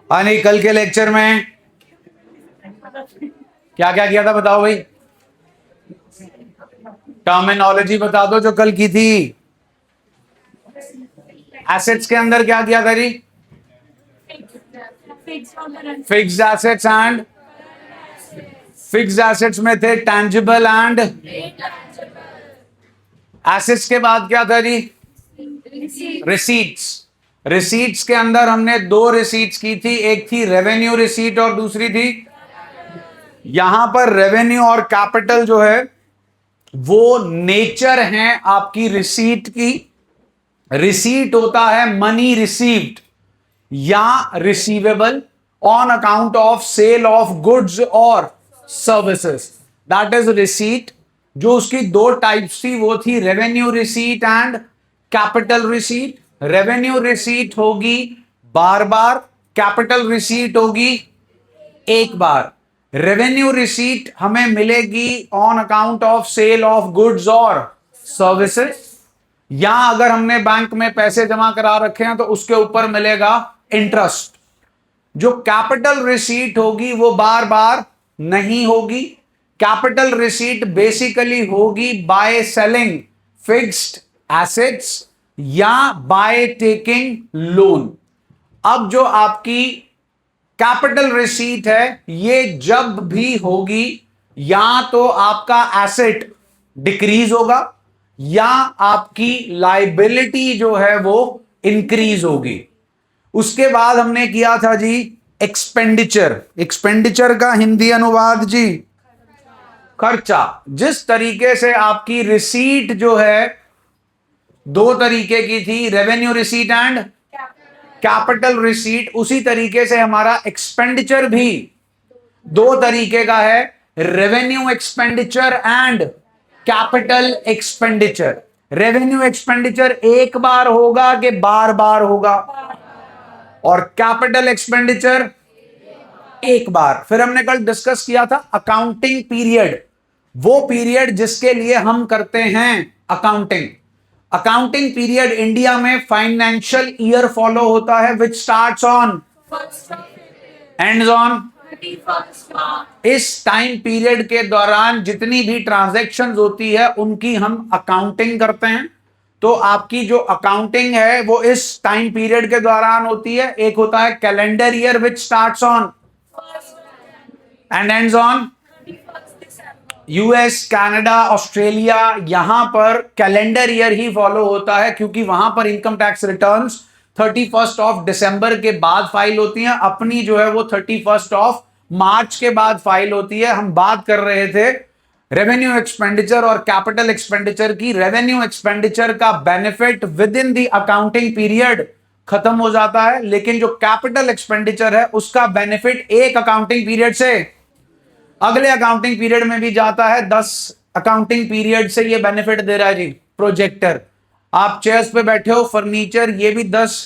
हाँ नहीं, कल के लेक्चर में क्या क्या किया था बताओ भाई, टर्मिनोलॉजी बता दो जो कल की थी। एसेट्स के अंदर क्या किया था जी? Fixed assets and fixed assets में थे टैंजिबल एंड एसेट्स के बाद क्या था जी? रिसीट्स। रिसीट्स के अंदर हमने दो रिसीट्स की थी, एक थी रेवेन्यू रिसीट और दूसरी थी, यहां पर रेवेन्यू और कैपिटल जो है वो नेचर है आपकी रिसीट की। रिसीट होता है मनी रिसीव्ड या receivable on account of sale of goods और सर्विसेज, दैट इज रिसीट। जो उसकी दो टाइप्स थी वो थी revenue receipt and capital receipt. Revenue receipt होगी बार बार, कैपिटल रिसीट होगी एक बार। रेवेन्यू रिसीट हमें मिलेगी on account of sale of goods और सर्विसेज, या अगर हमने बैंक में पैसे जमा करा रखे हैं तो उसके ऊपर मिलेगा इंटरेस्ट। जो कैपिटल रिसीट होगी वो बार बार नहीं होगी। कैपिटल रिसीट बेसिकली होगी बाय सेलिंग फिक्स्ड एसेट्स या बाय टेकिंग लोन। अब जो आपकी कैपिटल रिसीट है ये जब भी होगी या तो आपका एसेट डिक्रीज होगा या आपकी लाइबिलिटी जो है वो इंक्रीज होगी। उसके बाद हमने किया था जी एक्सपेंडिचर। एक्सपेंडिचर का हिंदी अनुवाद जी खर्चा। जिस तरीके से आपकी रिसीट जो है दो तरीके की थी, revenue receipt and capital receipt, उसी तरीके से हमारा एक्सपेंडिचर भी दो तरीके का है, revenue expenditure and capital expenditure. Revenue expenditure एक बार होगा कि बार बार होगा, और कैपिटल एक्सपेंडिचर एक बार। फिर हमने कल डिस्कस किया था अकाउंटिंग पीरियड, वो पीरियड जिसके लिए हम करते हैं अकाउंटिंग। अकाउंटिंग पीरियड इंडिया में फाइनेंशियल ईयर फॉलो होता है विच स्टार्ट्स ऑन एंड्स ऑन। इस टाइम पीरियड के दौरान जितनी भी ट्रांजैक्शंस होती है उनकी हम अकाउंटिंग करते हैं। तो आपकी जो अकाउंटिंग है वो इस टाइम पीरियड के दौरान होती है। एक होता है calendar year which starts on and ends on. US, Canada, Australia, यहां पर कैलेंडर ईयर ही फॉलो होता है क्योंकि वहां पर income tax returns 31 of December के बाद फाइल होती हैं। अपनी जो है वो 31 ऑफ मार्च के बाद फाइल होती है। हम बात कर रहे थे रेवेन्यू एक्सपेंडिचर और कैपिटल एक्सपेंडिचर की। रेवेन्यू एक्सपेंडिचर का benefit with in the accounting period खत्म हो जाता है, लेकिन जो कैपिटल एक्सपेंडिचर है उसका बेनिफिट एक अकाउंटिंग पीरियड से अगले अकाउंटिंग पीरियड में भी जाता है। 10 अकाउंटिंग पीरियड से ये बेनिफिट दे रहा है जी। प्रोजेक्टर, आप चेयर्स पे बैठे हो, फर्नीचर, ये भी 10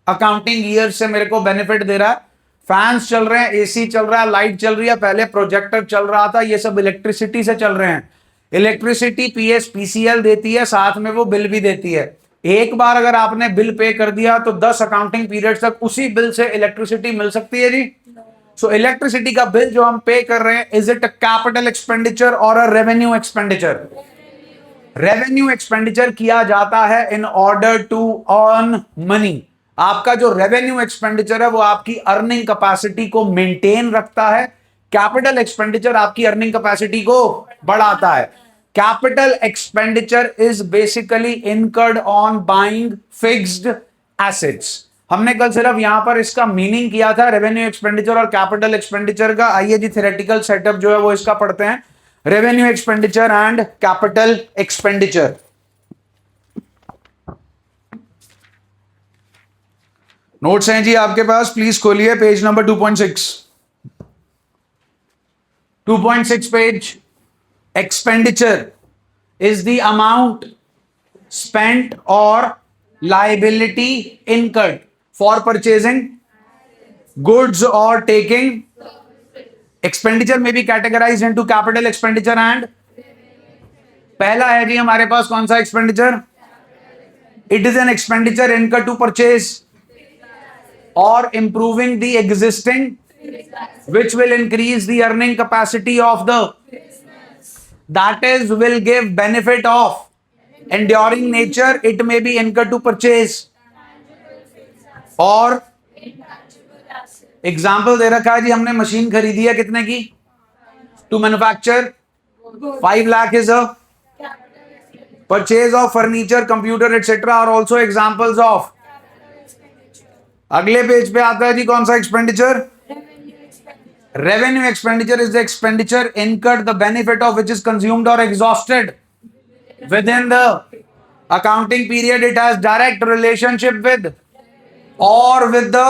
अकाउंटिंग ईयर से मेरे को बेनिफिट दे रहा है। फैंस चल रहे हैं, एसी चल रहा है, लाइट चल रही है, पहले प्रोजेक्टर चल रहा था, ये सब इलेक्ट्रिसिटी से चल रहे हैं। इलेक्ट्रिसिटी पीएस पीसीएल देती है, साथ में वो बिल भी देती है। एक बार अगर आपने बिल पे कर दिया तो 10 अकाउंटिंग पीरियड तक उसी बिल से इलेक्ट्रिसिटी मिल सकती है जी। सो इलेक्ट्रिसिटी का बिल जो हम पे कर रहे हैं, is it a capital expenditure और a revenue expenditure? Revenue expenditure किया जाता है in order to earn money. आपका जो रेवेन्यू एक्सपेंडिचर है वो आपकी अर्निंग कैपेसिटी को मेंटेन रखता है। कैपिटल एक्सपेंडिचर आपकी अर्निंग कैपेसिटी को बढ़ाता है। Capital expenditure is basically incurred on buying fixed assets. हमने कल सिर्फ यहां पर इसका मीनिंग किया था रेवेन्यू एक्सपेंडिचर और कैपिटल एक्सपेंडिचर का। आइए जी थ्योरेटिकल सेटअप जो है वो इसका पढ़ते हैं, revenue expenditure and capital expenditure. Notes हैं जी आपके पास, प्लीज खोलिए page number 2.6। 2.6 page. Expenditure is the amount spent or liability incurred for purchasing goods or taking. Expenditure may be categorized into capital expenditure and पहला है जी हमारे पास कौन सा expenditure? It is an expenditure incurred to purchase or improving the existing, which will increase the earning capacity of the, that is, will give benefit of enduring nature. It may be incurred to purchase और example दे रखा है जी, हमने machine खरीदी है कितने की, to manufacture 5 lakh is a purchase of furniture, computer etcetera are also examples of. अगले पेज पे आता है जी कौन सा expenditure, revenue expenditure is the expenditure incurred the benefit of which is consumed और exhausted within the accounting period. It has direct relationship with or with the,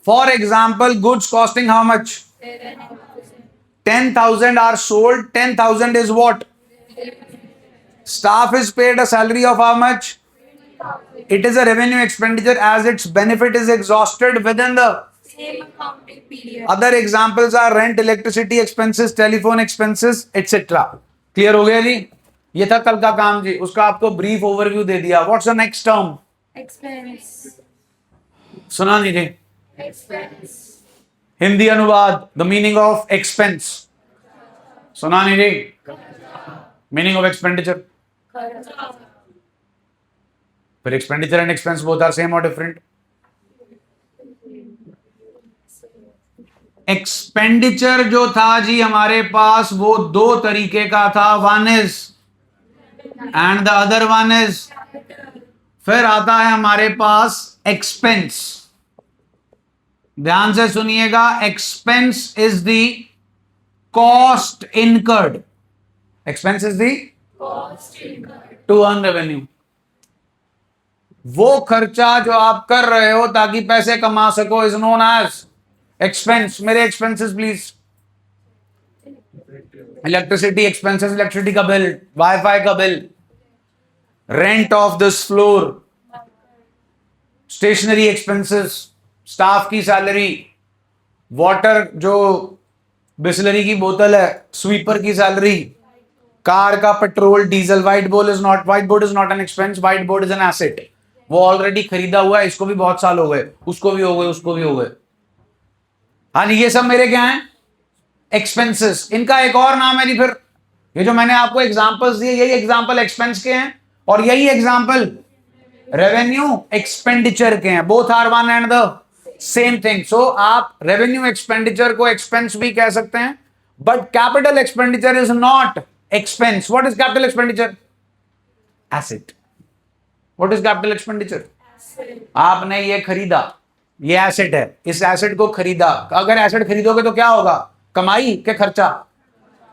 for example, goods costing how much, 10,000 are sold, 10,000 is what, staff is paid a salary of how much, it is a revenue expenditure as its benefit is exhausted within the same accounting period. other examples are rent, electricity expenses, telephone expenses etc। Clear हो गया जी, ये था कल का काम जी, उसका आपको brief overview दे दिया। What's the next term, Expense. सुना नहीं थे, Expense. हिंदी अनुवाद, द मीनिंग ऑफ एक्सपेंस, सुना नहीं थे, मीनिंग ऑफ एक्सपेंडिचर, फिर expenditure and expense both are same और डिफरेंट। एक्सपेंडिचर जो था जी हमारे पास वो दो तरीके का था, one is and the other one is. फिर आता है हमारे पास एक्सपेंस, ध्यान से सुनिएगा, expense is the cost incurred, expense is the two earn revenue, वो खर्चा जो आप कर रहे हो ताकि पैसे कमा सको इज नोन एज एक्सपेंस। मेरे expenses please, electricity expenses, electricity का बिल, वाईफाई का bill, rent of this floor, stationery expenses, staff की सैलरी, वाटर जो बिस्लरी की बोतल है, स्वीपर की सैलरी, कार का petrol diesel. White board is not an expense, white board is an asset. वो ऑलरेडी खरीदा हुआ है, इसको भी बहुत साल हो गए, उसको भी हो गए, उसको भी हो गए। हाँ जी, ये सब मेरे क्या हैं, एक्सपेंसेस। इनका एक और नाम है जी, फिर ये जो मैंने आपको एग्जांपल्स दिए यही एग्जांपल एक्सपेंस के हैं और यही एग्जांपल रेवेन्यू एक्सपेंडिचर के हैं। Both are one and the same thing. So आप रेवेन्यू एक्सपेंडिचर को एक्सपेंस भी कह सकते हैं, but capital expenditure is not expense. What is capital expenditure, asset. What is capital expenditure, आपने ये खरीदा, ये एसेट है, इस एसेट को खरीदा। अगर एसेट खरीदोगे तो क्या होगा, कमाई के खर्चा।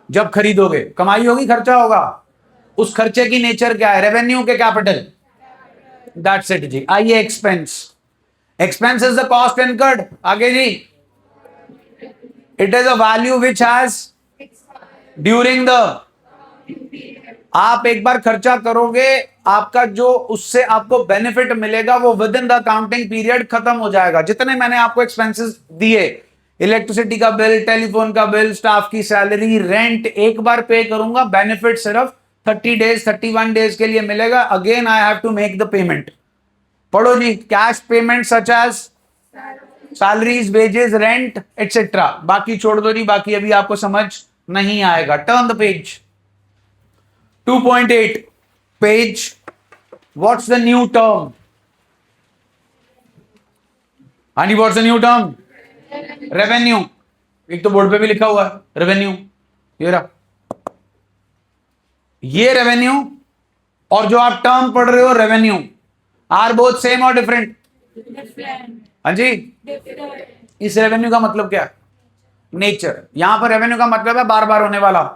जब खरीदोगे कमाई होगी, खर्चा होगा। उस खर्चे की नेचर क्या है, रेवेन्यू के कैपिटल, दैट्स इट जी। आइए expense, expense is the cost incurred. आगे जी, it is a value which has during the, आप एक बार खर्चा करोगे, आपका जो उससे आपको बेनिफिट मिलेगा वो with in the accounting period खत्म हो जाएगा। जितने मैंने आपको एक्सपेंसेस दिए, इलेक्ट्रिसिटी का बिल, टेलीफोन का बिल, स्टाफ की सैलरी, रेंट, एक बार पे करूंगा, बेनिफिट सिर्फ 30 डेज 31 डेज के लिए मिलेगा। Again I have to make the payment. पढ़ो जी, cash payment such as salaries, wages, rent etcetera. बाकी छोड़ दो जी, बाकी अभी आपको समझ नहीं आएगा। Turn the page, 2.8 page, what's the new term? हाँ जी, what's the new term? Revenue। एक तो बोर्ड पे भी लिखा हुआ है रेवेन्यू, ये रहा। ये रेवेन्यू और जो आप टर्म पढ़ रहे हो रेवेन्यू, आर बोथ सेम और डिफरेंट? हाँ जी। इस रेवेन्यू का मतलब क्या, नेचर। यहां पर रेवेन्यू का मतलब है बार बार होने वाला,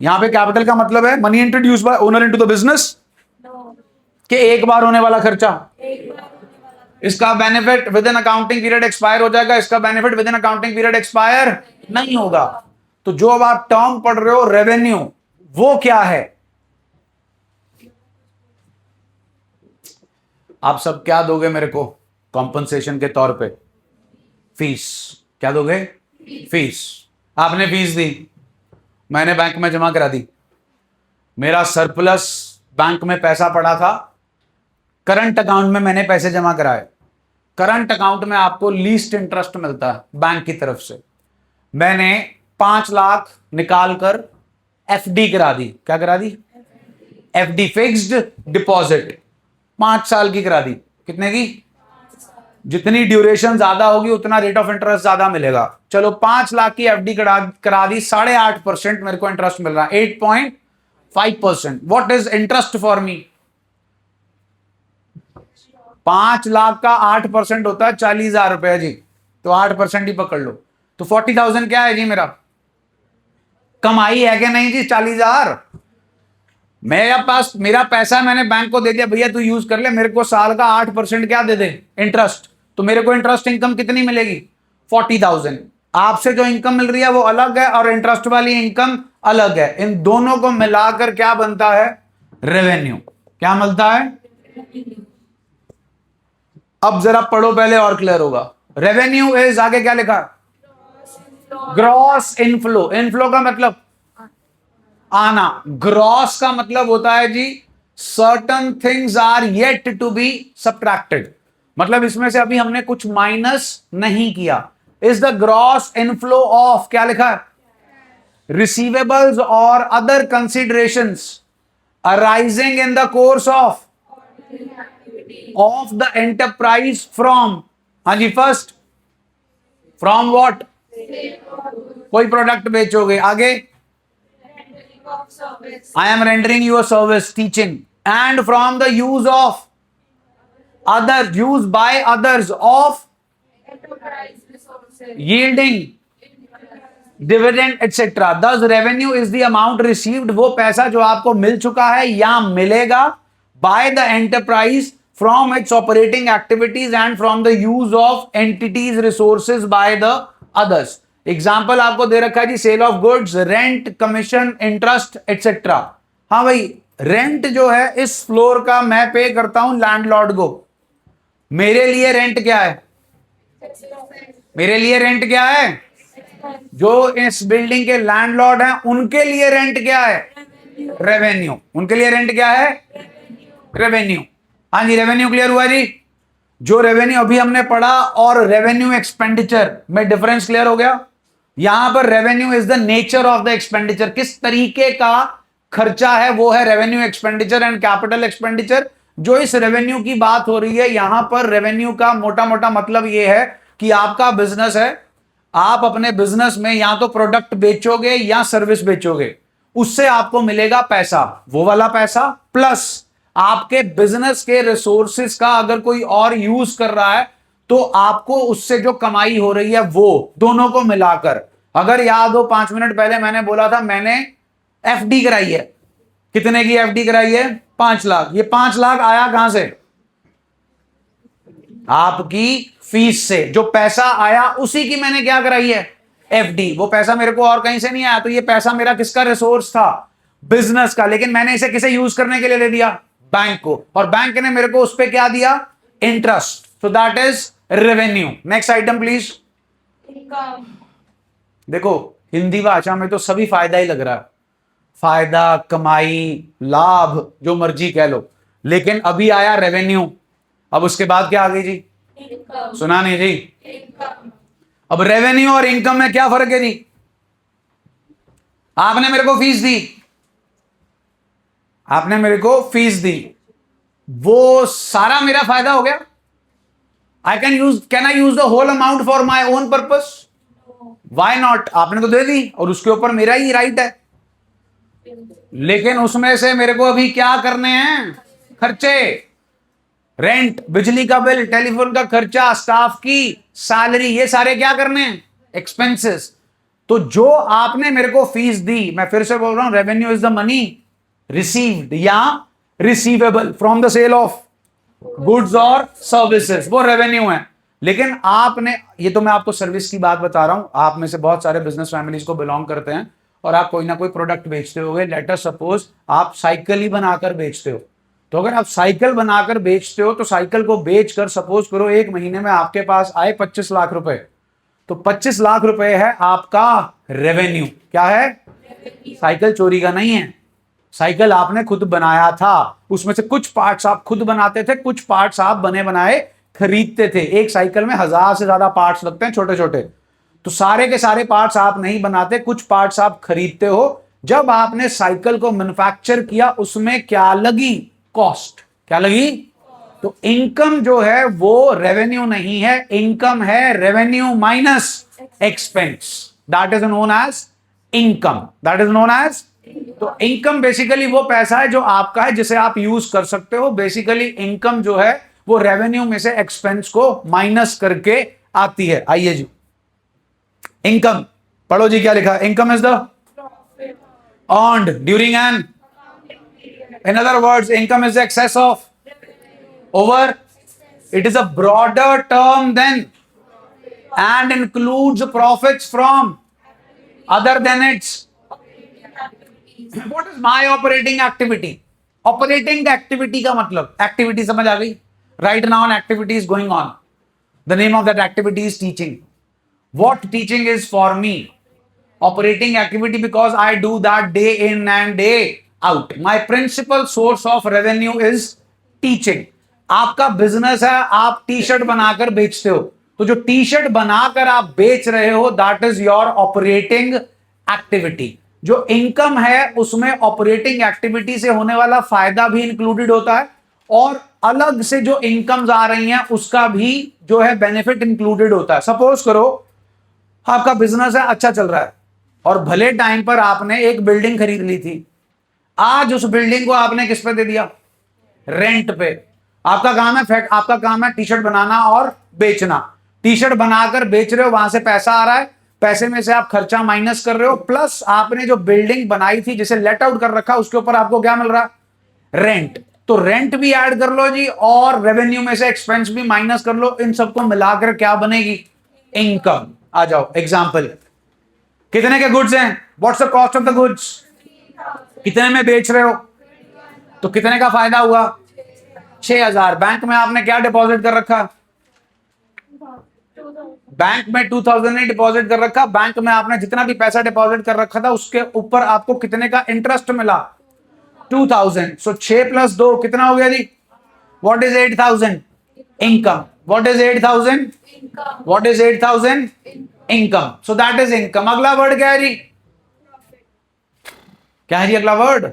यहां पे कैपिटल का मतलब है money introduce by owner into the business, के एक बार होने वाला खर्चा। इसका benefit with in accounting period expire हो जाएगा, इसका benefit with in accounting period expire नहीं होगा। तो जो अब आप टर्म पढ़ रहे हो रेवेन्यू, वो क्या है, आप सब क्या दोगे मेरे को कॉम्पनसेशन के तौर पे, फीस। क्या दोगे, फीस। आपने फीस दी, मैंने बैंक में जमा करा दी, मेरा सरप्लस बैंक में पैसा पड़ा था, करंट अकाउंट में मैंने पैसे जमा कराए, करंट अकाउंट में आपको लीस्ट इंटरेस्ट मिलता है बैंक की तरफ से। मैंने 5 लाख निकाल कर एफडी करा दी। क्या करा दी? एफडी, फिक्स्ड डिपॉजिट, 5 साल की करा दी। कितने की? जितनी ड्यूरेशन ज्यादा होगी उतना रेट ऑफ इंटरेस्ट ज्यादा मिलेगा। चलो 5 लाख की एफडी करा दी, 8.5% मेरे को इंटरेस्ट मिल रहा है, 8.5%। What is interest for me? 5 lakh का 8% होता है 40,000 रुपया जी, तो 8% ही पकड़ लो। तो 40,000 क्या है जी? मेरा कमाई है कि नहीं जी? 40,000 मेरे पास, मेरा पैसा मैंने बैंक को दे दिया, भैया तू यूज कर ले, मेरे को साल का 8% क्या दे दे? इंटरेस्ट। तो मेरे को इंटरेस्ट इनकम कितनी मिलेगी? 40,000। आपसे जो इनकम मिल रही है वो अलग है और इंटरेस्ट वाली इनकम अलग है। इन दोनों को मिलाकर क्या बनता है? रेवेन्यू। क्या मिलता है? अब जरा पढ़ो पहले और क्लियर होगा। रेवेन्यू इज, आगे क्या लिखा? Gross inflow. इनफ्लो का मतलब आना, ग्रॉस का मतलब होता है जी certain things are yet to be subtracted, मतलब इसमें से अभी हमने कुछ माइनस नहीं किया। Is the gross inflow of, क्या लिखा है? रिसीवेबल्स और other considerations arising in the course of the enterprise from, हाँ जी, फर्स्ट फ्रॉम व्हाट? कोई प्रोडक्ट बेचोगे, आगे of service, I am rendering you a service, teaching, and from the use of others, used by others of enterprise resources, yielding dividend etc. Thus revenue is the amount received, वो पैसा जो आपको मिल चुका है या मिलेगा by the enterprise from its operating activities and from the use of entities resources by the others. Example आपको दे रखा है जी, sale of goods, rent, commission, interest etcetera. हाँ भाई, रेंट जो है इस फ्लोर का मैं पे करता हूं लैंडलॉर्ड को। मेरे लिए रेंट क्या है? मेरे लिए रेंट क्या है? जो इस बिल्डिंग के लैंडलॉर्ड हैं उनके लिए रेंट क्या है? रेवेन्यू। उनके लिए रेंट क्या है? रेवेन्यू। हाँ जी, रेवेन्यू क्लियर हुआ जी? जो रेवेन्यू अभी हमने पढ़ा और रेवेन्यू एक्सपेंडिचर में डिफरेंस क्लियर हो गया। यहां पर revenue is the nature of the expenditure, किस तरीके का खर्चा है वो है revenue expenditure and capital expenditure. जो इस रेवेन्यू की बात हो रही है यहां पर, रेवेन्यू का मोटा मोटा मतलब ये है कि आपका बिजनेस है, आप अपने बिजनेस में या तो प्रोडक्ट बेचोगे या सर्विस बेचोगे, उससे आपको मिलेगा पैसा, वो वाला पैसा प्लस आपके बिजनेस के रिसोर्सेज का अगर कोई और यूज कर रहा है तो आपको उससे जो कमाई हो रही है वो, दोनों को मिलाकर। अगर याद हो 5 मिनट पहले मैंने बोला था मैंने एफडी कराई है। कितने की एफडी कराई है? 5 लाख। ये 5 लाख आया कहां से? आपकी फीस से। जो पैसा आया उसी की मैंने क्या कराई है? एफडी। वो पैसा मेरे को और कहीं से नहीं आया, तो ये पैसा मेरा किसका रिसोर्स था? बिजनेस का। लेकिन मैंने इसे किसे यूज करने के लिए दे दिया? बैंक को। और बैंक ने मेरे को उस पर क्या दिया? Interest. So that is revenue. Next item please. income, देखो हिंदी भाषा में तो सभी फायदा ही लग रहा है, फायदा, कमाई, लाभ, जो मर्जी कह लो, लेकिन अभी आया रेवेन्यू। अब उसके बाद क्या आ गई जी? income, सुना नहीं जी? income, अब रेवेन्यू और इनकम में क्या फर्क है जी? आपने मेरे को फीस दी, आपने मेरे को फीस दी, वो सारा मेरा फायदा हो गया। I can I use the whole amount for my own purpose? Why not? आपने तो दे दी और उसके ऊपर मेरा ही राइट है, लेकिन उसमें से मेरे को अभी क्या करने हैं? खर्चे, रेंट, बिजली का बिल, टेलीफोन का खर्चा, स्टाफ की सैलरी, ये सारे क्या करने हैं? एक्सपेंसेस। तो जो आपने मेरे को फीस दी, मैं फिर से बोल रहा हूं, revenue is the money received या receivable from the sale of goods और सर्विसेज, वो रेवेन्यू है। लेकिन आपने, ये तो मैं आपको सर्विस की बात बता रहा हूं, आप में से बहुत सारे बिजनेस फैमिलीज को बिलोंग करते हैं और आप कोई ना कोई प्रोडक्ट बेचते होगे। लेट अस सपोज आप साइकिल ही बनाकर बेचते हो, तो अगर आप साइकिल बनाकर बेचते हो तो साइकिल को बेचकर सपोज करो 1 महीने में आपके पास आए 25 लाख रुपए, तो 25 लाख रुपए है आपका रेवेन्यू। क्या है? साइकिल चोरी का नहीं है, साइकिल आपने खुद बनाया था, उसमें से कुछ पार्ट्स आप खुद बनाते थे, कुछ पार्ट्स आप बने बनाए खरीदते थे। एक साइकिल में 1000 से ज्यादा पार्ट्स लगते हैं छोटे छोटे, तो सारे के सारे पार्ट्स आप नहीं बनाते, कुछ पार्ट्स आप खरीदते हो। जब आपने साइकिल को मैन्युफैक्चर किया उसमें क्या लगी? कॉस्ट। क्या लगी? तो इनकम जो है वो रेवेन्यू नहीं है, इनकम है revenue minus expense. That is known as income. That is known as. तो इनकम बेसिकली वो पैसा है जो आपका है, जिसे आप यूज कर सकते हो। बेसिकली इनकम जो है वो रेवेन्यू में से एक्सपेंस को माइनस करके आती है। आइए जी, इनकम पढ़ो जी, क्या लिखा? Income is the Profit. earned during an, in other words, income is the excess of over. It is a broader term than and includes profits from other than its. What is my operating activity? Operating activity का मतलब, activity समझ आ गई? Right now an activity is going on. The name of that activity is teaching. What teaching is for me? Operating activity, because I do that day in and day out. My principal source of revenue is teaching. आपका business है, आप T shirt बनाकर बेचते हो, तो जो T shirt बनाकर आप बेच रहे हो that is your operating activity. जो इनकम है उसमें ऑपरेटिंग एक्टिविटी से होने वाला फायदा भी इंक्लूडेड होता है, और अलग से जो इनकम्स आ रही हैं उसका भी जो है बेनिफिट इंक्लूडेड होता है। सपोज करो आपका बिजनेस है, अच्छा चल रहा है, और भले टाइम पर आपने एक बिल्डिंग खरीद ली थी। आज उस बिल्डिंग को आपने किस पे दे दिया? रेंट पे। आपका काम है टी शर्ट बनाना और बेचना। टी शर्ट बनाकर बेच रहे हो, वहां से पैसा आ रहा है, पैसे में से आप खर्चा माइनस कर रहे हो, प्लस आपने जो बिल्डिंग बनाई थी जिसे लेट आउट कर रखा उसके ऊपर आपको क्या मिल रहा है? रेंट। तो रेंट भी ऐड कर लो जी, और रेवेन्यू में से एक्सपेंस भी माइनस कर लो। इन सबको मिलाकर क्या बनेगी? इनकम। आ जाओ एग्जाम्पल। कितने के गुड्स हैं? What's the cost of the goods? कितने में बेच रहे हो? तो कितने का फायदा हुआ? 6000। बैंक में आपने क्या डिपॉजिट कर रखा? बैंक में 2000 ने डिपॉजिट कर रखा। बैंक में आपने जितना भी पैसा डिपॉजिट कर रखा था उसके ऊपर आपको कितने का इंटरेस्ट मिला? 2000। सो 6 + 2 कितना हो गया जी? What is 8000? Income. What is 8000? Income. What is 8000? Income. So that is income. अगला वर्ड क्या है जी? क्या है जी अगला वर्ड?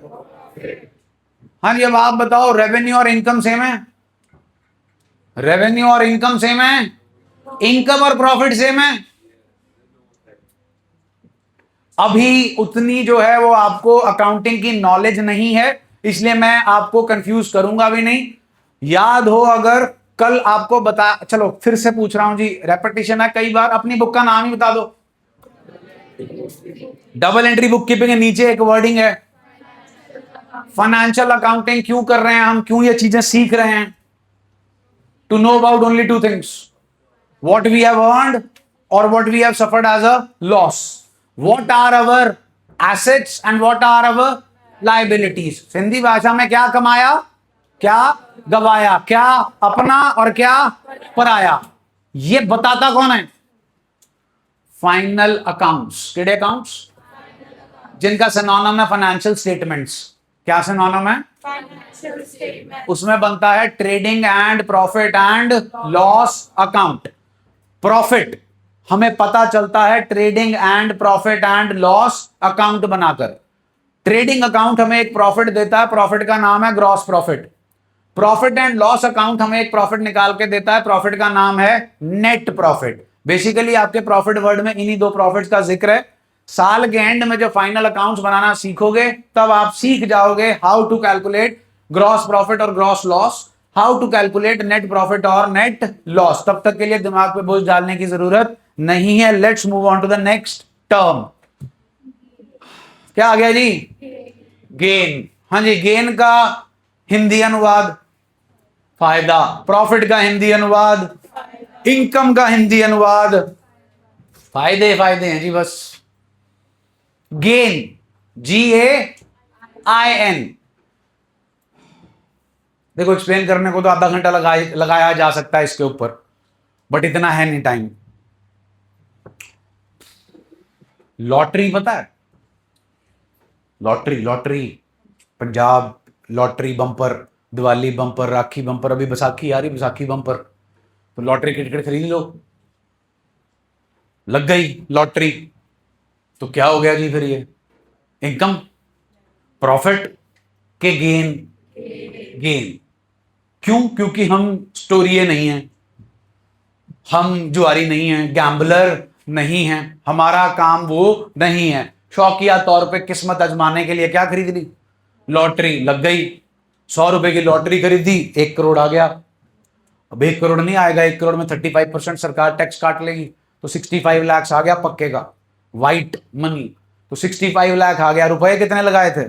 हाँ जी, अब आप बताओ, रेवेन्यू और इनकम सेम है? रेवेन्यू और इनकम सेम है? इनकम और प्रॉफिट सेम है? अभी उतनी जो है वो आपको अकाउंटिंग की नॉलेज नहीं है, इसलिए मैं आपको कंफ्यूज करूंगा भी नहीं। याद हो अगर कल आपको बता, चलो फिर से पूछ रहा हूं जी, रेपिटेशन है कई बार। अपनी बुक का नाम ही बता दो। डबल एंट्री बुक कीपिंग है, नीचे एक वर्डिंग है फाइनेंशियल अकाउंटिंग। क्यों कर रहे हैं हम, क्यों ये चीजें सीख रहे हैं? To know about only 2 things, what we have earned or what we have suffered as a loss, what are our assets and what are our liabilities। Sindhi भाषा में क्या कमाया, क्या गवाया, क्या अपना और क्या पराया, ये बताता कौन है? Final accounts. केड़े अकाउंट्स? जिनका सिनोनिम है फाइनेंशियल स्टेटमेंट्स। क्या सिनोनिम है? Financial statement. उसमें बनता है trading and profit and loss account. Profit हमें पता चलता है trading and profit and loss account बनाकर। ट्रेडिंग अकाउंट हमें एक प्रॉफिट देता है, प्रॉफिट का नाम है gross profit. Profit and loss account हमें एक प्रॉफिट निकाल के देता है, प्रॉफिट का नाम है नेट प्रॉफिट। बेसिकली आपके प्रॉफिट वर्ड में इन्हीं 2 प्रॉफिट्स का जिक्र है। साल के एंड में जब फाइनल अकाउंट्स बनाना सीखोगे तब आप सीख जाओगे how to calculate gross profit और gross loss, how to calculate net profit और नेट लॉस। तब तक के लिए दिमाग पे बोझ डालने की जरूरत नहीं है। Let's move on to the next term. क्या आ गया जी? गेन। हाँ जी, गेन का हिंदी अनुवाद फायदा, प्रॉफिट का हिंदी अनुवाद, इनकम का हिंदी अनुवाद फायदे। फायदे हैं जी बस। Gain, GAIN। देखो एक्सप्लेन करने को तो आधा घंटा लगाया जा सकता है इसके ऊपर, बट इतना है नहीं टाइम। लॉटरी पता है? Lottery Punjab lottery bumper, Diwali bumper, Rakhi bumper, अभी बैसाखी आ रही, बैसाखी बम्पर। तो लॉटरी की टिकट खरीद लो, लग गई लॉटरी, तो क्या हो गया जी फिर ये इनकम, प्रॉफिट के गेन, गेन। क्यों? क्योंकि हम स्टोरिये नहीं है, हम जुआरी नहीं है, गैम्बलर नहीं है, हमारा काम वो नहीं है। शौकिया तौर पे किस्मत आजमाने के लिए क्या खरीद ली? लॉटरी। लग गई, 100 रुपए की लॉटरी खरीदी, 1 करोड़ आ गया। अब 1 करोड़ नहीं आएगा, 1 करोड़ में 35% सरकार टैक्स काट लेगी, तो 65 लाख आ गया पक्के का, वाइट मनी। तो 65 लाख आ गया। रुपए कितने लगाए थे?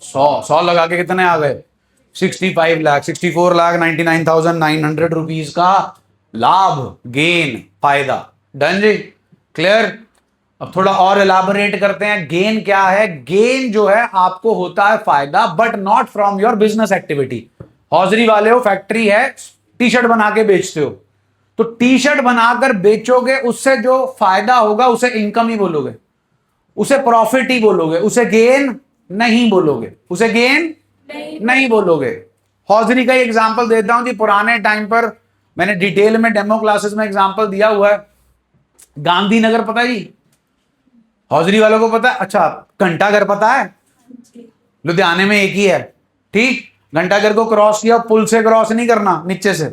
100 लगा के कितने आ गए? 65 लाख, 64 लाख 99,900 रुपीज का लाभ, गेन, फायदा। डन जी, क्लियर। अब थोड़ा और एलाबोरेट करते हैं, गेन क्या है? गेन जो है आपको होता है फायदा, but not from your business activity. Hosiery वाले हो, फैक्ट्री है, टी शर्ट बना के बेचते हो, तो टी शर्ट बनाकर बेचोगे, उससे जो फायदा होगा उसे इनकम ही बोलोगे, उसे प्रॉफिट ही बोलोगे, उसे गेन नहीं बोलोगे, उसे गेन नहीं बोलोगे। हौजरी का एग्जांपल देता हूं जी। पुराने टाइम पर मैंने डिटेल में डेमो क्लासेस में एग्जांपल दिया हुआ है। गांधीनगर पता है जी? हौजरी वालों को पता है? अच्छा, घंटाघर पता है? लुधियाने में एक ही है, ठीक। घंटाघर को क्रॉस किया, पुल से क्रॉस नहीं करना, नीचे से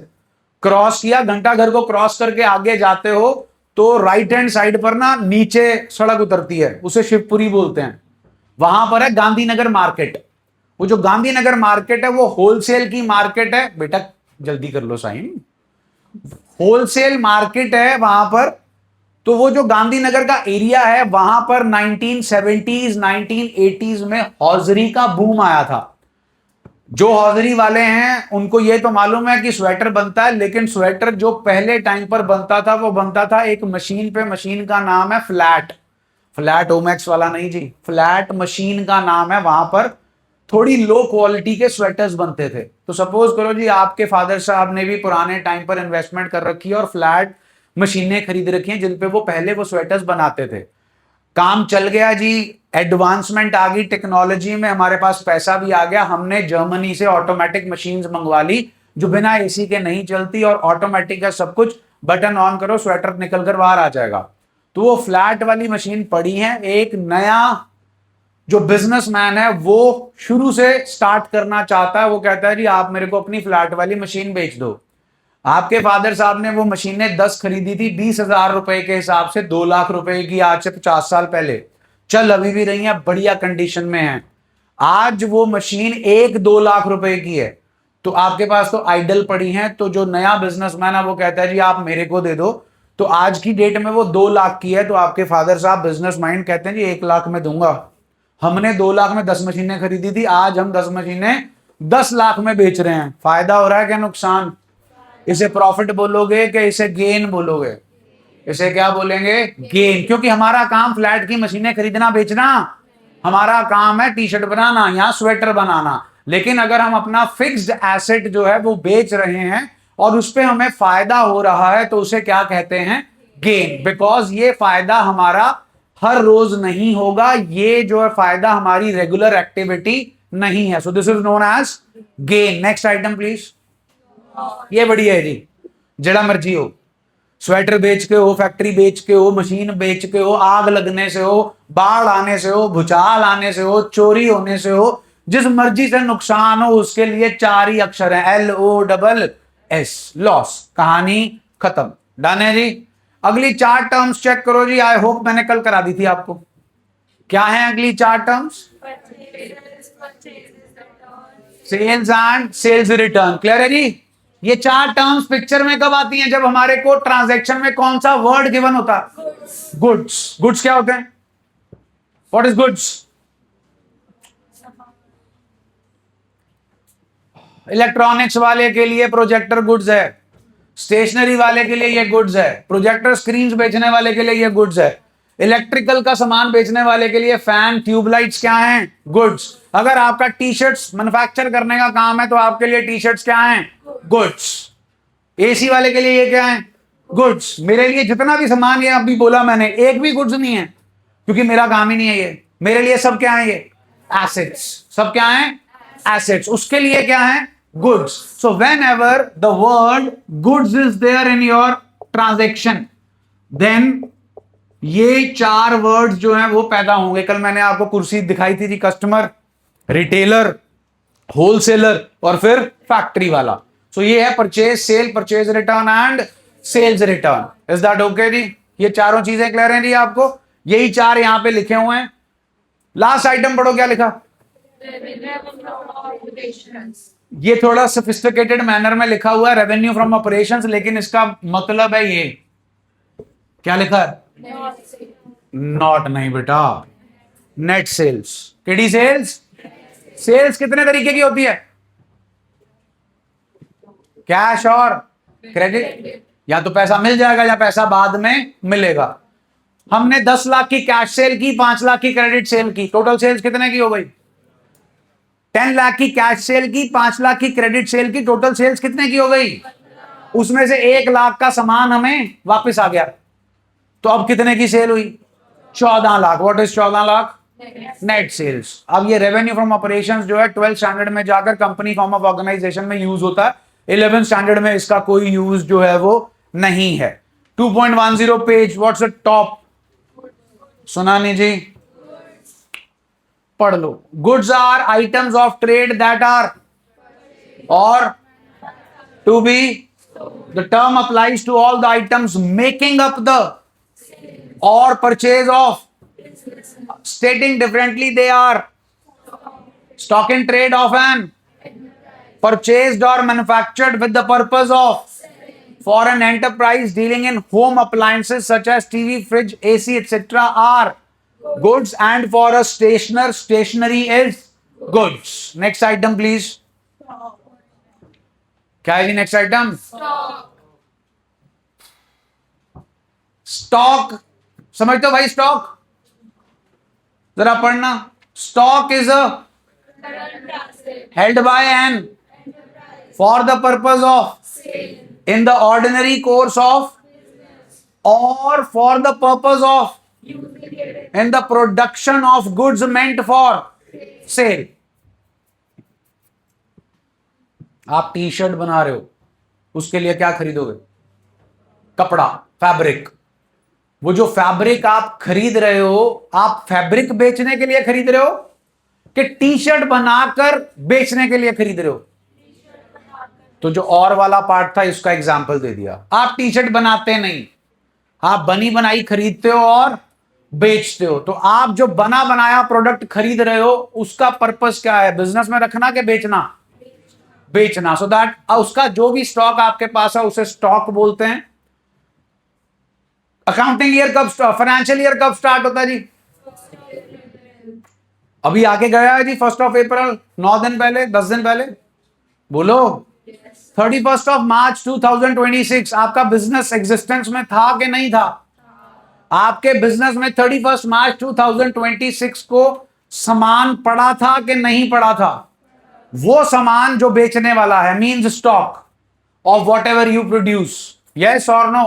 क्रॉस किया, घंटाघर को क्रॉस करके आगे जाते हो तो राइट हैंड साइड पर ना नीचे सड़क उतरती है, उसे शिवपुरी बोलते हैं। वहां पर है गांधीनगर मार्केट। वो जो गांधीनगर मार्केट है वो होलसेल की मार्केट है। बेटा जल्दी कर लो साइन, होलसेल मार्केट है वहां पर। तो वो जो गांधीनगर का एरिया है वहां पर 1970s 1980s में हौजरी का बूम आया था। जो हौजरी वाले हैं उनको ये तो मालूम है कि स्वेटर बनता है, लेकिन स्वेटर जो पहले टाइम पर बनता था वो बनता था एक मशीन पे। मशीन का नाम है फ्लैट, फ्लैट ओमैक्स वाला नहीं जी, फ्लैट मशीन का नाम है। वहां पर थोड़ी लो क्वालिटी के स्वेटर्स बनते थे। तो सपोज करो जी आपके फादर साहब ने भी पुराने टाइम पर इन्वेस्टमेंट कर रखी है और फ्लैट मशीनें खरीद रखी हैं जिन पे वो पहले वो स्वेटर्स बनाते थे। काम चल गया जी, एडवांसमेंट आ गई टेक्नोलॉजी में, हमारे पास पैसा भी आ गया, हमने जर्मनी से ऑटोमेटिक मशीन्स मंगवा ली जो बिना एसी के नहीं चलती और ऑटोमेटिक है सब कुछ, बटन ऑन करो स्वेटर निकल कर बाहर आ जाएगा। तो वो फ्लैट वाली मशीन पड़ी है। एक नया जो बिजनेसमैन है वो शुरू से स्टार्ट करना चाहता है, वो कहता है जी आप मेरे को अपनी फ्लैट वाली मशीन बेच दो। आपके फादर साहब ने वो मशीनें 10 खरीदी थी 20,000 रुपए के हिसाब से, 2 लाख रुपए की, आज से 50 साल पहले। चल अभी भी रही है, बढ़िया कंडीशन में है। आज वो मशीन 1-2 लाख रुपए की है। तो आपके पास तो आइडल पड़ी है, तो जो नया बिजनेसमैन है वो कहता है जी आप मेरे को दे दो। तो आज की डेट में वो 2 लाख की है, तो आपके फादर साहब बिजनेस माइंड कहते हैं जी 1 लाख में दूंगा। हमने 2 लाख में 10 मशीनें खरीदी थी, आज हम 10 मशीनें 10 लाख में बेच रहे हैं। फायदा हो रहा है क्या नुकसान? इसे प्रॉफिट बोलोगे कि इसे गेन बोलोगे? इसे क्या बोलेंगे? गेन। क्योंकि हमारा काम फ्लैट की मशीनें खरीदना बेचना, हमारा काम है टी शर्ट बनाना या स्वेटर बनाना। लेकिन अगर हम अपना फिक्स्ड एसेट जो है वो बेच रहे हैं और उस पर हमें फायदा हो रहा है तो उसे क्या कहते हैं? गेन। बिकॉज ये फायदा हमारा हर रोज नहीं होगा, ये जो है फायदा हमारी रेगुलर एक्टिविटी नहीं है। So this is known as gain. Next item please. ये बढ़िया है जी, जड़ा मर्जी हो, स्वेटर बेच के हो, फैक्ट्री बेच के हो, मशीन बेच के हो, आग लगने से हो, बाढ़ आने से हो, भूचाल आने से हो, चोरी होने से हो, जिस मर्जी से नुकसान हो उसके लिए 4 ही अक्षर है, LOSS, लॉस। कहानी खत्म। डन है जी। अगली 4 टर्म्स चेक करो जी। आई होप मैंने कल करा दी थी आपको। क्या है अगली 4 terms? Sales and sales return. Clear है जी? ये 4 टर्म्स पिक्चर में कब आती हैं? जब हमारे को ट्रांजैक्शन में कौन सा वर्ड गिवन होता? गुड्स। गुड्स क्या होते हैं? What is goods? इलेक्ट्रॉनिक्स वाले के लिए प्रोजेक्टर गुड्स है, स्टेशनरी वाले के लिए ये गुड्स है, प्रोजेक्टर स्क्रीन्स बेचने वाले के लिए ये गुड्स है, इलेक्ट्रिकल का सामान बेचने वाले के लिए फैन ट्यूबलाइट्स क्या हैं? गुड्स। अगर आपका टी शर्ट्स मैन्युफैक्चर करने का काम है तो आपके लिए टी शर्ट्स क्या हैं? गुड्स। एसी वाले के लिए ये क्या है? गुड्स। मेरे लिए जितना भी सामान ये अभी बोला मैंने, एक भी गुड्स नहीं है क्योंकि मेरा काम ही नहीं है ये। मेरे लिए सब क्या है? ये एसेट्स। सब क्या है? एसेट्स। उसके लिए क्या है? goods. So whenever the word goods is there in your transaction, then ये चार वर्ड्स जो हैं वो पैदा होंगे. कल मैंने आपको कुर्सी दिखाई थी कस्टमर, रिटेलर, होलसेलर और फिर फैक्ट्री वाला. सो ये है purchase sale, purchase return and sales return. Is that okay जी? ये चारों चीजें क्लियर हैं जी आपको? यही चार यहां पे लिखे हुए हैं. लास्ट आइटम पढ़ो, क्या लिखा? Revenue from operations. ये थोड़ा सोफिस्टिकेटेड मैनर में लिखा हुआ है, रेवेन्यू फ्रॉम ऑपरेशंस, लेकिन इसका मतलब है ये. क्या लिखा है? Not sale. नॉट नहीं बेटा, नेट सेल्स. केडी सेल्स? सेल्स कितने तरीके की होती है? कैश और क्रेडिट. या तो पैसा मिल जाएगा या पैसा बाद में मिलेगा. हमने 10 लाख की कैश सेल की, 5 लाख की क्रेडिट सेल की, टोटल सेल्स कितने की हो गई? 10 लाख की कैश सेल की, 5 लाख की क्रेडिट सेल की, टोटल सेल्स कितने की हो गई? उसमें से 1 लाख का सामान हमें वापस आ गया. तो अब कितने की सेल हुई? 14 lakh. What is 14 lakh? Net sales. अब ये रेवेन्यू फ्रॉम ऑपरेशंस जो है 12 स्टैंडर्ड में जाकर कंपनी फॉर्म ऑफ ऑर्गेनाइजेशन में यूज होता है. 11 स्टैंडर्ड में इसका कोई यूज जो है वो नहीं है. 2.10 पेज. What's the top? सुना नहीं जी? पढ़ लो. Goods are items of trade that are और to be. The term applies to all the items making up the और purchase of. Stating differently, they are stock in trade of an purchased or manufactured with the purpose of for an enterprise dealing in home appliances such as TV, fridge, AC, etc. are goods, and for a stationer, stationery is goods. Next item, please. क्या है जी next item? Stock. Stock. समझते हो भाई stock? जरा पढ़ना. Stock is a Current asset. held by an for the purpose of Sale. in the ordinary course of or for the purpose of Using it. in the production of goods meant for sale. आप T shirt बना रहे हो, उसके लिए क्या खरीदोगे? कपड़ा, fabric. वो जो फैब्रिक आप खरीद रहे हो, आप फैब्रिक बेचने के लिए खरीद रहे हो कि टी शर्ट बनाकर बेचने के लिए खरीद रहे हो? तो जो और वाला पार्ट था इसका एग्जाम्पल दे दिया. आप टी शर्ट बनाते नहीं, आप बनी बनाई खरीदते हो और बेचते हो. तो आप जो बना बनाया प्रोडक्ट खरीद रहे हो, उसका पर्पस क्या है? बिजनेस में रखना कि बेचना? बेचना. सो दैट उसका जो भी स्टॉक आपके पास है उसे स्टॉक बोलते हैं. अकाउंटिंग ईयर कब, फाइनेंशियल ईयर कब स्टार्ट होता है जी? अभी आके गया है जी 1 अप्रैल. 9 दिन पहले, 10 दिन पहले. बोलो. 31 मार्च 2026 आपका बिजनेस एग्जिस्टेंस में था कि नहीं था? आपके बिजनेस में 31 मार्च 2026 को सामान पड़ा था कि नहीं पड़ा था? वो सामान जो बेचने वाला है means stock of what ever you produce. Yes और नो?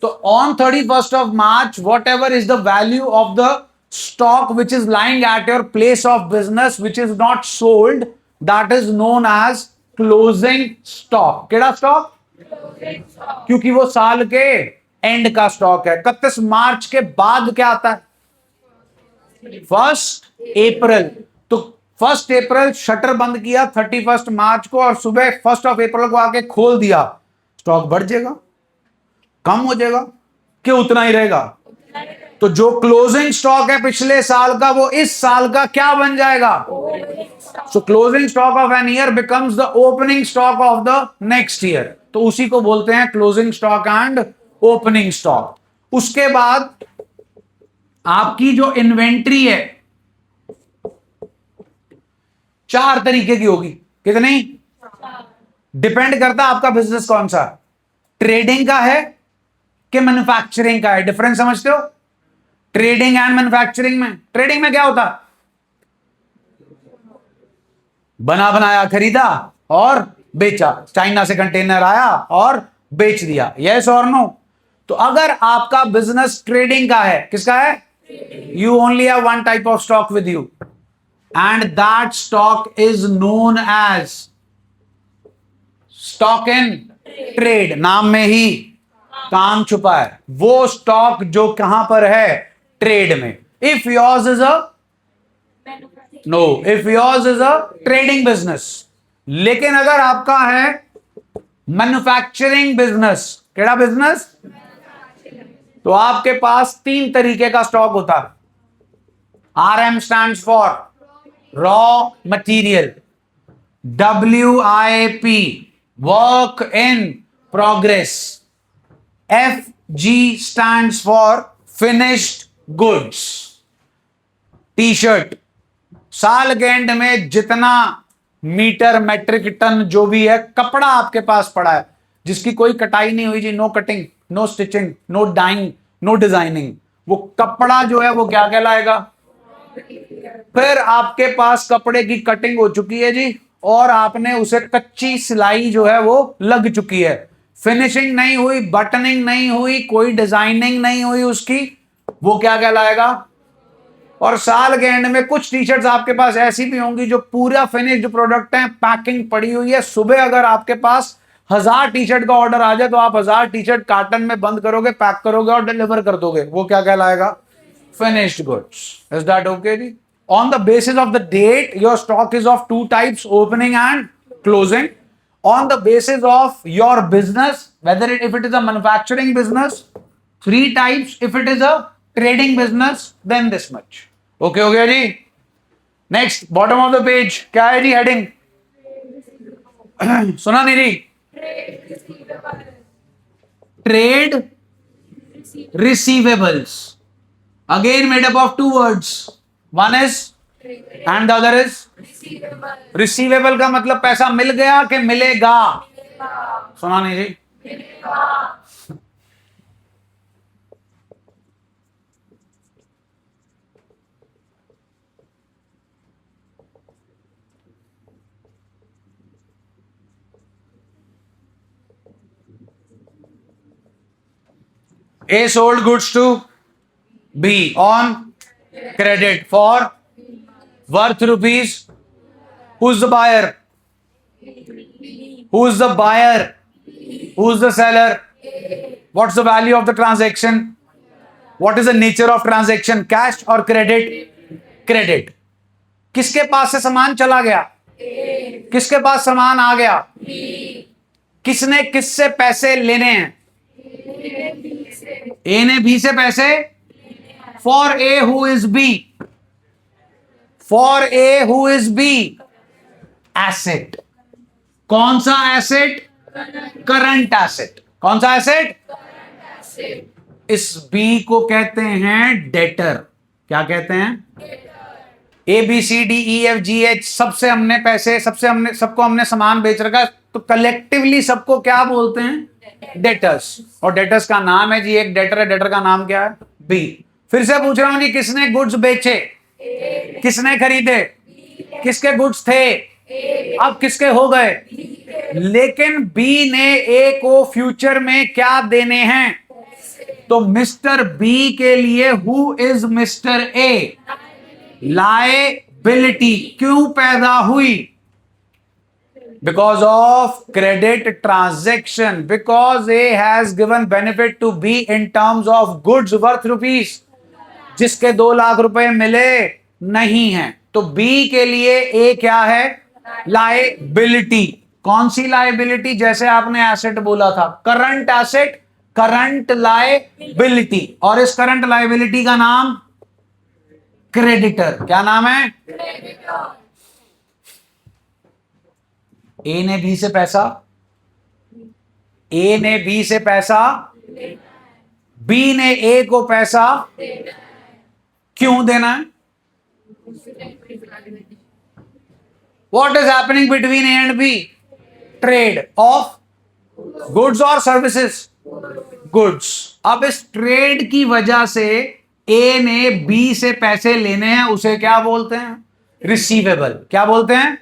तो on 31 March what ever is the value of the stock which is lying at your place of business which is not sold, that is known as closing stock. केड़ा stock? Closing stock. क्योंकि वो साल के and का stock है. 31 मार्च के बाद क्या आता है? 1 अप्रैल. तो 1 अप्रैल शटर बंद किया 31 मार्च को और सुबह 1 अप्रैल को आके खोल दिया. स्टॉक बढ़ जाएगा, कम हो जाएगा कि उतना ही रहेगा? तो जो क्लोजिंग स्टॉक है पिछले साल का, वो इस साल का क्या बन जाएगा? So closing stock of an year becomes the opening stock of the next year. तो उसी को बोलते हैं closing stock and opening stock. उसके बाद आपकी जो इन्वेंट्री है 4 तरीके की होगी. कितनी? डिपेंड करता है आपका बिजनेस कौन सा, ट्रेडिंग का है कि मैन्युफैक्चरिंग का है. डिफरेंस समझते हो? ट्रेडिंग एंड मैन्युफैक्चरिंग में, ट्रेडिंग में क्या होता? बना बनाया खरीदा और बेचा. चाइना से कंटेनर आया और बेच दिया. यस और नो? तो अगर आपका बिजनेस ट्रेडिंग का है, किसका है? You only have one type of stock with you and that stock is known as stock in trade, नाम में ही काम छुपा है। वो स्टॉक जो कहां पर है, ट्रेड में। If yours is a no, if yours is a trading business. लेकिन अगर आपका है मैन्युफैक्चरिंग बिजनेस, केड़ा बिजनेस, तो आपके पास 3 तरीके का स्टॉक होता है। RM stands for raw material, WIP work in progress, FG stands for finished goods. T shirt, साल के एंड में जितना मीटर, मेट्रिक टन जो भी है कपड़ा आपके पास पड़ा है, जिसकी कोई कटाई नहीं हुई जी, no cutting, no stitching, no dyeing, no designing, वो कपड़ा जो है वो क्या कहलाएगा। फिर आपके पास कपड़े की कटिंग हो चुकी है जी, और आपने उसे कच्ची सिलाई जो है वो लग चुकी है, फिनिशिंग नहीं हुई, बटनिंग नहीं हुई, कोई डिजाइनिंग नहीं हुई उसकी, वो क्या कहलाएगा। और साल के एंड में कुछ टी शर्ट्स आपके पास ऐसी भी होंगी जो पूरा फिनिश्ड प्रोडक्ट है, पैकिंग पड़ी हुई है। सुबह अगर आपके पास 1000 टी शर्ट का ऑर्डर आ जाए तो आप 1000 टी शर्ट कार्टन में बंद करोगे, पैक करोगे और डिलीवर कर दोगे, वो क्या कहलाएगा, finished goods. Is that okay ji? On the basis of the date, your stock is of 2 types, opening and closing. On the basis of your business, whether if it is a manufacturing business, 3 types. If it is a trading business, then this much. Okay, okay ji. Next, bottom of the page, क्या है जी heading? सुना नहीं जी? Trade receivables. Again made up of 2 words. One is and the other is receivable का मतलब पैसा मिल गया कि मिलेगा, सुना नहीं जी? A sold goods to B on credit for worth rupees. Who's the buyer? Who's the buyer? Who's the seller? What's the value of the transaction? What is the nature of transaction? Cash or credit? Credit. किसके पास से सामान चला गया, किसके पास सामान आ गया, किसने किससे पैसे लेने हैं, ए ने बी से पैसे, for A who is B, for A who is B asset. कौन सा एसेट, करंट एसेट। कौन सा एसेट, इस बी को कहते हैं डेटर। क्या कहते हैं, A B C D E F G H, सबसे हमने पैसे, सबको हमने सामान बेच रखा, तो कलेक्टिवली सबको क्या बोलते हैं, डेटर्स। और डेटर्स का नाम है जी, एक डेटर है, डेटर का नाम क्या है, बी। फिर से पूछ रहा हूं जी, किसने गुड्स बेचे, किसने खरीदे, किसके गुड्स थे, अब किसके हो गए, लेकिन बी ने ए को फ्यूचर में क्या देने हैं, तो मिस्टर बी के लिए who is mister A, liability क्यों पैदा हुई, because of credit transaction, because A has given benefit to B in terms of goods worth rupees, जिसके 2 लाख रुपए मिले नहीं हैं, तो B के लिए A क्या है, लायबिलिटी। कौन सी लायबिलिटी, जैसे आपने एसेट बोला था, करंट एसेट, करंट लायबिलिटी, और इस करंट लायबिलिटी का नाम क्रेडिटर। क्या नाम है, ए ने बी से पैसा, ए ने बी से पैसा, बी ने ए को पैसा क्यों देना है, what is happening between A and B, trade of goods और सर्विसेज, गुड्स। अब इस ट्रेड की वजह से ए ने बी से पैसे लेने हैं, उसे क्या बोलते हैं, रिसीवेबल। क्या बोलते हैं,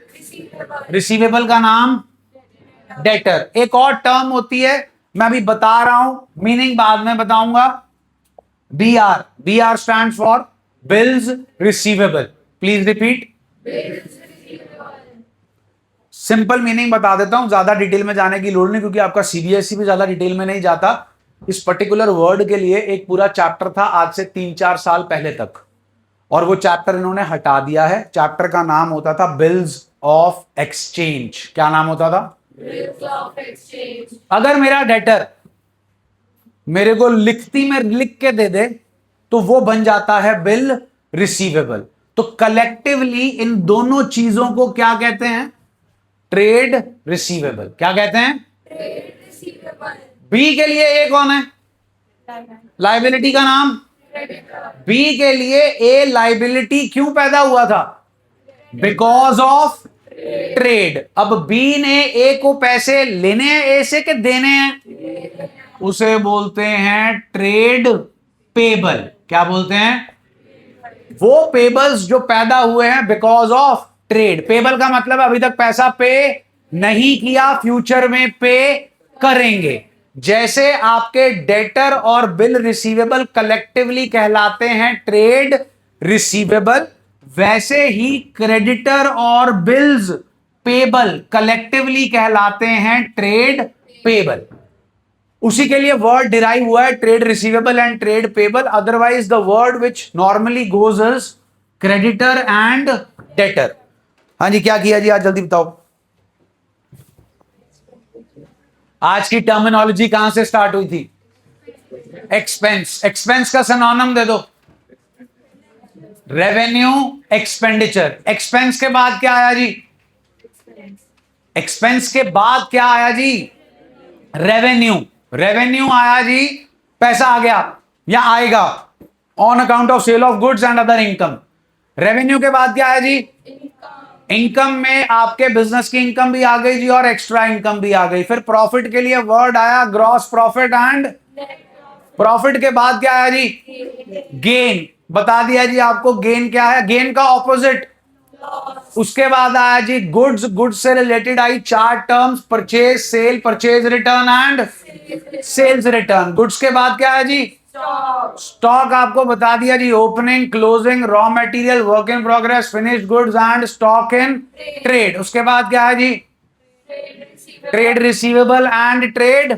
रिसीवेबल का नाम डेटर। एक और टर्म होती है, मैं अभी बता रहा हूं, मीनिंग बाद में बताऊंगा, BR, BR stands for bills receivable. Please repeat, simple meaning बता देता हूं, ज्यादा डिटेल में जाने की लोड़ नहीं, क्योंकि आपका सीबीएसई भी ज्यादा डिटेल में नहीं जाता। इस पर्टिकुलर वर्ड के लिए एक पूरा चैप्टर था आज से 3-4 साल पहले तक, और वो चैप्टर इन्होंने हटा दिया है। चैप्टर का नाम होता था बिल्स ऑफ एक्सचेंज। क्या नाम होता था? Bills of exchange. अगर मेरा डेटर मेरे को लिखती में लिख के दे दे तो वो बन जाता है बिल रिसीवेबल। तो कलेक्टिवली इन दोनों चीजों को क्या कहते हैं? Trade receivable. क्या कहते हैं? Trade receivable. बी के लिए ए कौन है? लाइबिलिटी का नाम? Creditor. बी के लिए ए लाइबिलिटी क्यों पैदा हुआ था? Because of trade. अब बी ने ए को पैसे लेने हैं ए से कि देने हैं? उसे बोलते हैं ट्रेड पेबल। क्या बोलते हैं? वो पेबल्स जो पैदा हुए हैं बिकॉज ऑफ ट्रेड। पेबल का मतलब अभी तक पैसा पे नहीं किया, फ्यूचर में पे करेंगे। जैसे आपके डेटर और बिल रिसीवेबल कलेक्टिवली कहलाते हैं ट्रेड रिसीवेबल, वैसे ही क्रेडिटर और बिल्स पेबल कलेक्टिवली कहलाते हैं ट्रेड पेबल। उसी के लिए वर्ड डिराइव हुआ है trade receivable and trade payable. Otherwise the word which normally goes is creditor and debtor. हाँ जी, क्या किया जी आज? जल्दी बताओ। आज की टर्मिनोलॉजी कहां से स्टार्ट हुई थी? एक्सपेंस। एक्सपेंस का सिनोनिम दे दो। Revenue expenditure. एक्सपेंस के बाद क्या आया जी? एक्सपेंस के बाद क्या आया जी? रेवेन्यू। रेवेन्यू आया जी, पैसा आ गया या आएगा on account of sale of goods and other income. Revenue के बाद क्या आया जी? इनकम में आपके बिजनेस की इनकम भी आ गई जी और एक्स्ट्रा इनकम भी आ गई। फिर प्रॉफिट के लिए वर्ड आया ग्रॉस प्रॉफिट एंड प्रॉफिट के बाद क्या आया जी? गेन। बता दिया जी आपको गेन क्या है। गेन का ऑपोजिट। उसके बाद आया जी गुड्स। गुड्स से रिलेटेड आई 4 terms, purchase, sale, purchase return and sales return. गुड्स के बाद क्या है जी? स्टॉक आपको बता दिया जी, opening, closing, raw material, work in progress, finished goods and stock in trade. उसके बाद क्या है जी? Trade receivable and trade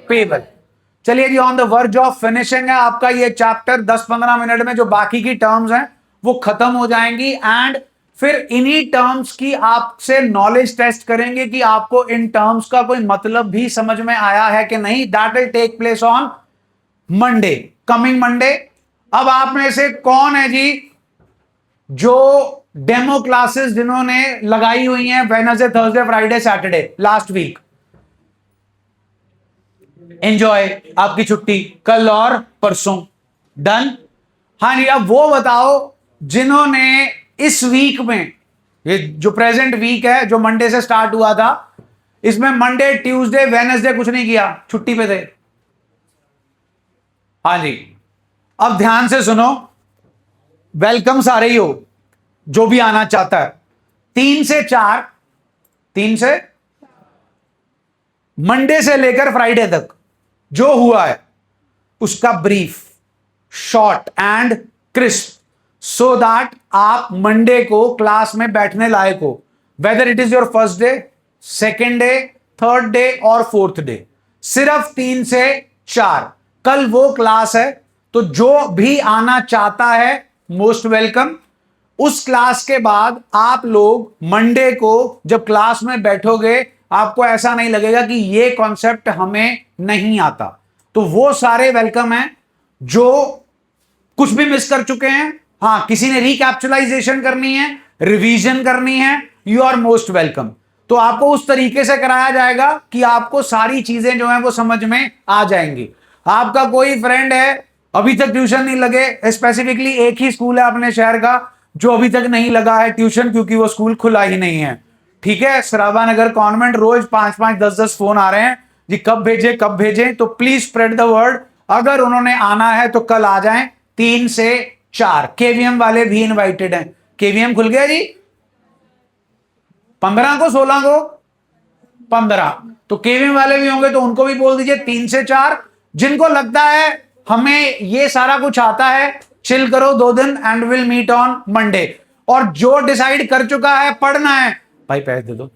payable. चलिए जी, on the verge of finishing है आपका ये चैप्टर। 10-15 मिनट में जो बाकी की टर्म्स हैं वो खत्म हो जाएंगी, एंड फिर इन्हीं टर्म्स की आपसे नॉलेज टेस्ट करेंगे कि आपको इन टर्म्स का कोई मतलब भी समझ में आया है कि नहीं। That will take place on Monday, coming Monday. अब आप में से कौन है जी जो डेमो क्लासेस जिन्होंने लगाई हुई हैं Wednesday, Thursday, Friday, Saturday last week? Enjoy, आपकी छुट्टी कल और परसों। डन। हाँ जी, अब वो बताओ जिन्होंने इस वीक में, ये जो प्रेजेंट वीक है जो मंडे से स्टार्ट हुआ था, इसमें मंडे, ट्यूसडे, वेडनेसडे कुछ नहीं किया, छुट्टी पे थे। हाँ जी, अब ध्यान से सुनो, वेलकम सारे ही हो जो भी आना चाहता है। 3 से 4, 3 से मंडे से लेकर फ्राइडे तक जो हुआ है उसका brief, short and crisp, so that आप मंडे को क्लास में बैठने लायक हो, whether it is your first day, second day, third day और फोर्थ डे। सिर्फ 3 से 4 कल वो क्लास है, तो जो भी आना चाहता है मोस्ट वेलकम। उस क्लास के बाद आप लोग मंडे को जब क्लास में बैठोगे आपको ऐसा नहीं लगेगा कि ये कॉन्सेप्ट हमें नहीं आता। तो वो सारे वेलकम हैं जो कुछ भी मिस कर चुके हैं। हाँ, किसी ने रिकैप्चुलाइजेशन करनी है, रिवीजन करनी है, यू आर मोस्ट वेलकम। तो आपको उस तरीके से कराया जाएगा कि आपको सारी चीजें जो हैं वो समझ में आ जाएंगी। आपका कोई फ्रेंड है अभी तक ट्यूशन नहीं लगे, स्पेसिफिकली एक ही स्कूल है अपने शहर का जो अभी तक नहीं लगा है ट्यूशन, क्योंकि वो स्कूल खुला ही नहीं है। ठीक है, सराबा नगर कॉन्वेंट, रोज 5-5, 10-10 फोन आ रहे हैं जी, कब भेजें कब भेजें। तो प्लीज स्प्रेड द वर्ड। अगर उन्होंने आना है तो कल आ जाएं 3 से 4। केवीएम वाले भी इनवाइटेड हैं। केवीएम खुल गया जी 15 को, 16 को, 15। तो केवीएम वाले भी होंगे तो उनको भी बोल दीजिए 3 से 4। जिनको लगता है हमें ये सारा कुछ आता है, चिल करो 2 दिन and will meet on Monday. और जो डिसाइड कर चुका है पढ़ना है, भाई पैसे दे दो,